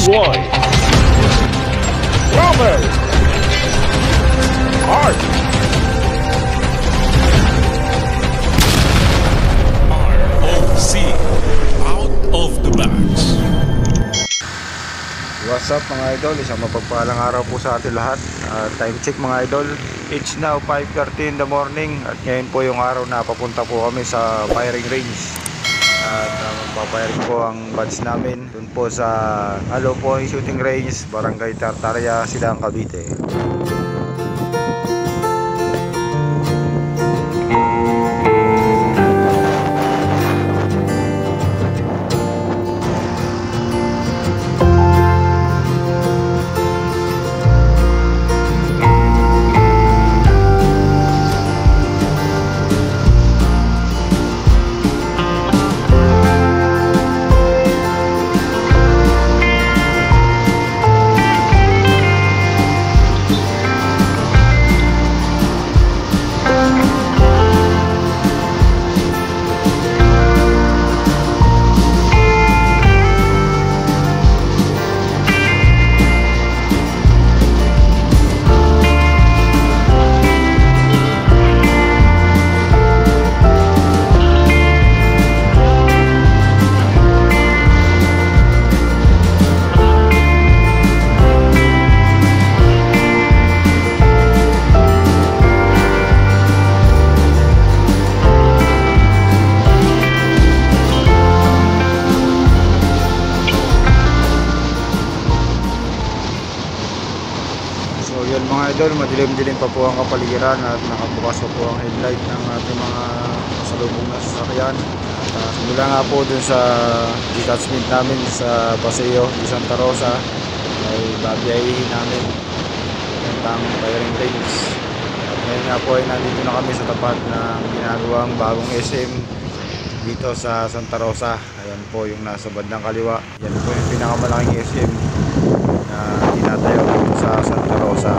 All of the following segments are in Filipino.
Roy, Rommel, Art, ROC, out of the box. What's up mga idol, isang mapagpalang araw po sa atin lahat. Time check mga idol, it's now 5:30 in the morning. At ngayon po yung araw na papunta po kami sa firing range. At magpapayaring po ang batch namin dun po sa Alo Point Shooting Range, Barangay Tartaria, Silang, Cavite. So yun mga idol, madilim-dilim pa po ang kapaligiran at nakabukas pa po ang headlight ng ating mga kasalubong na sasakyan. At simula nga po dun sa detachment namin sa Paseo de Santa Rosa ay babiyahin namin ng firing range. At ngayon nga po ay nandito na kami sa tapat ng ginagawang bagong SM dito sa Santa Rosa. Ayan po yung nasa bandang kaliwa. Yan po yung pinakamalaking SM na tinatayo sa Santa Rosa.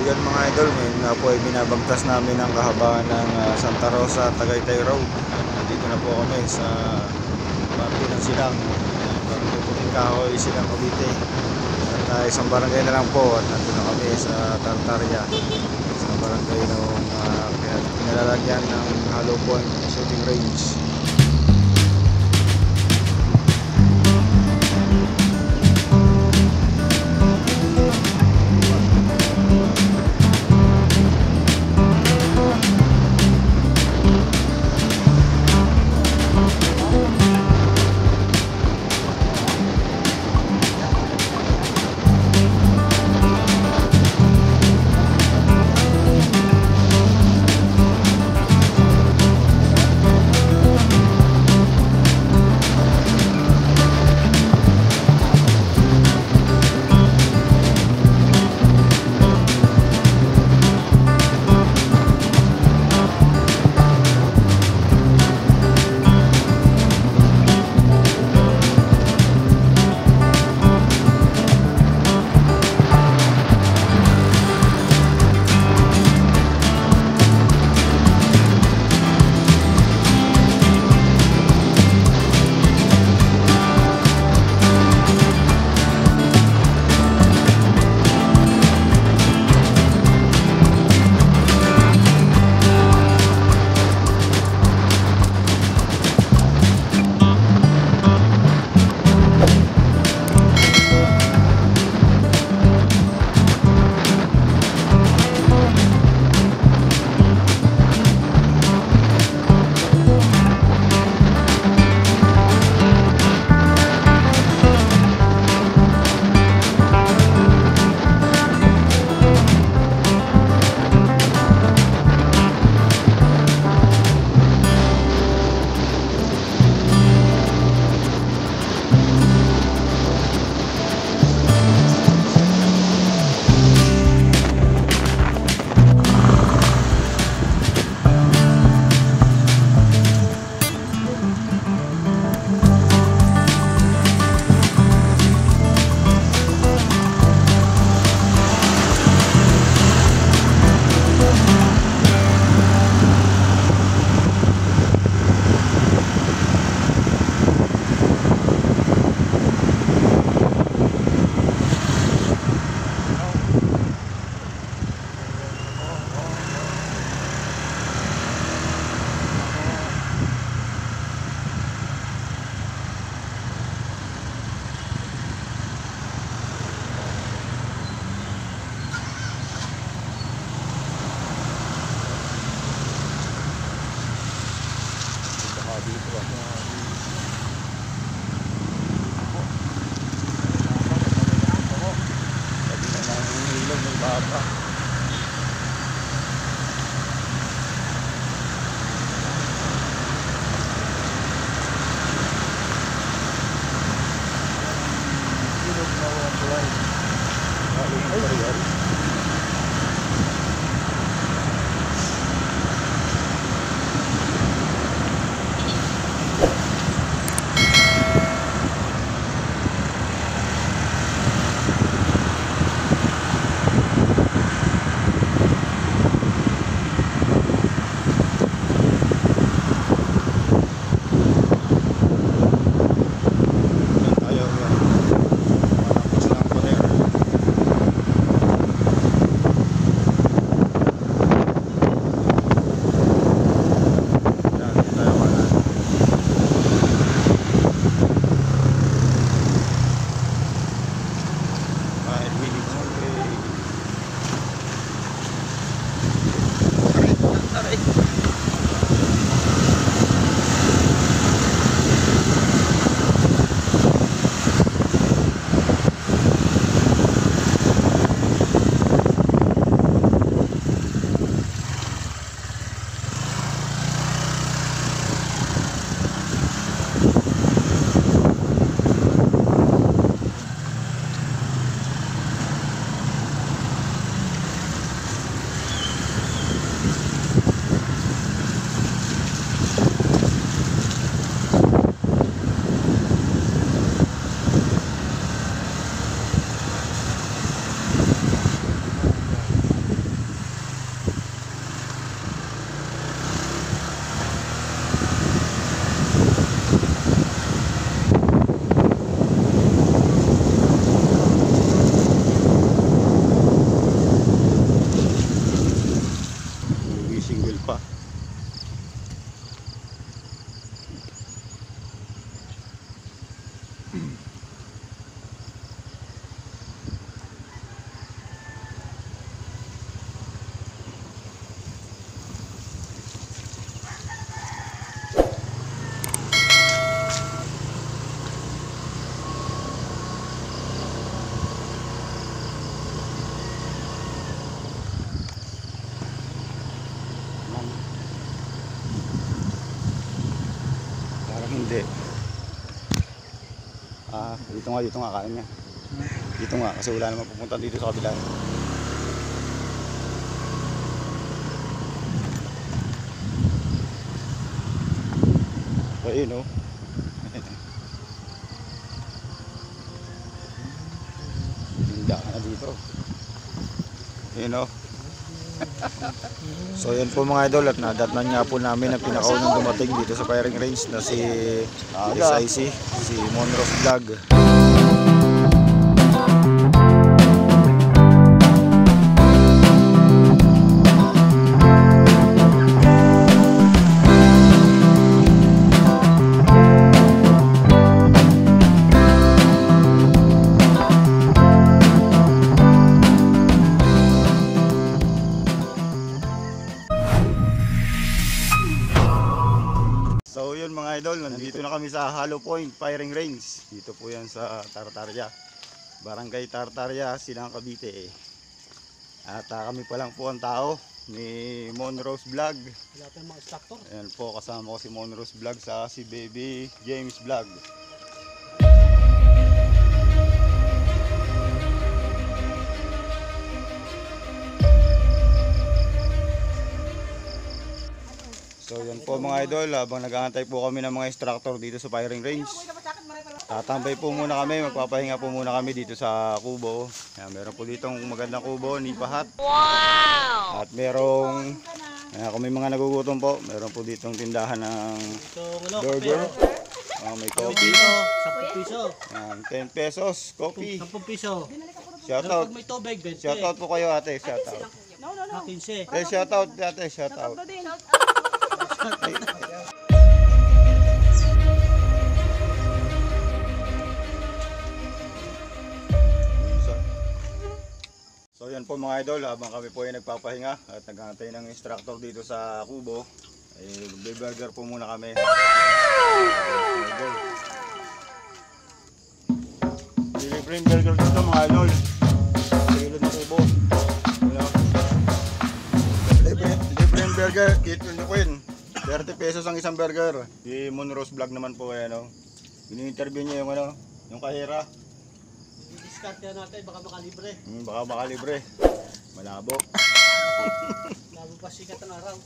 Yan mga idol, ngayon nga po ay binabagtas namin ang kahabaan ng Santa Rosa, Tagaytay Road. Nandito na po kami sa parte ng Silang, Barangay Puting Kahoy, Silang, Cavite. At isang barangay na lang po at nandito na kami sa Tartaria, sa barangay nung pinalalagyan ng Alo Point Shooting Range. Hindi. Dito nga kain niya. Dito nga kasi wala naman pupunta dito sa kabila. Ayun oh. Tinda ka na dito. Ayun oh. So yan po mga idol, at nadatnan nga po namin ang pinakaunang dumating dito sa firing range na si SIC, si Monros Vlog. So yun mga idol, nandito na kami sa Hollow Point Firing Range. Dito po yan sa Tartaria, Barangay Tartaria, Silang Cavite. At kami pa lang po ang tao ni Monros Vlog. Wala pa yung mga instructor. Ayan po, kasama ko si Monros Vlog sa si Baby James Vlog. So yan po mga idol, habang nag-aantay po kami ng mga instructor dito sa firing range. Tatambay po muna kami, magpapahinga po muna kami dito sa kubo. Yan, meron po ditong magandang kubo, nipahat. Wow! At merong, kung may mga nagugutom po, meron po ditong tindahan ng burger. May coffee. 10 piso. 10 pesos, coffee. 10 piso. Shoutout. Pag may tubig, 20. Shoutout po kayo ate, shoutout. 15. Shoutout ate, shoutout. So yan po mga idol, habang kami po ay nagpapahinga at naghahantay ng instructor dito sa kubo, mag-burger po muna kami. Libreng burger dito mga idol. Silod na kubo. Libreng burger, kit yung queen. 30 pesos ang isang burger. Si Monros Vlog naman po ini-interview niya yung yung kahira. I-discard yan natin, baka makalibre. Baka makalibre. Malabo. Labo pa sikat ang araw.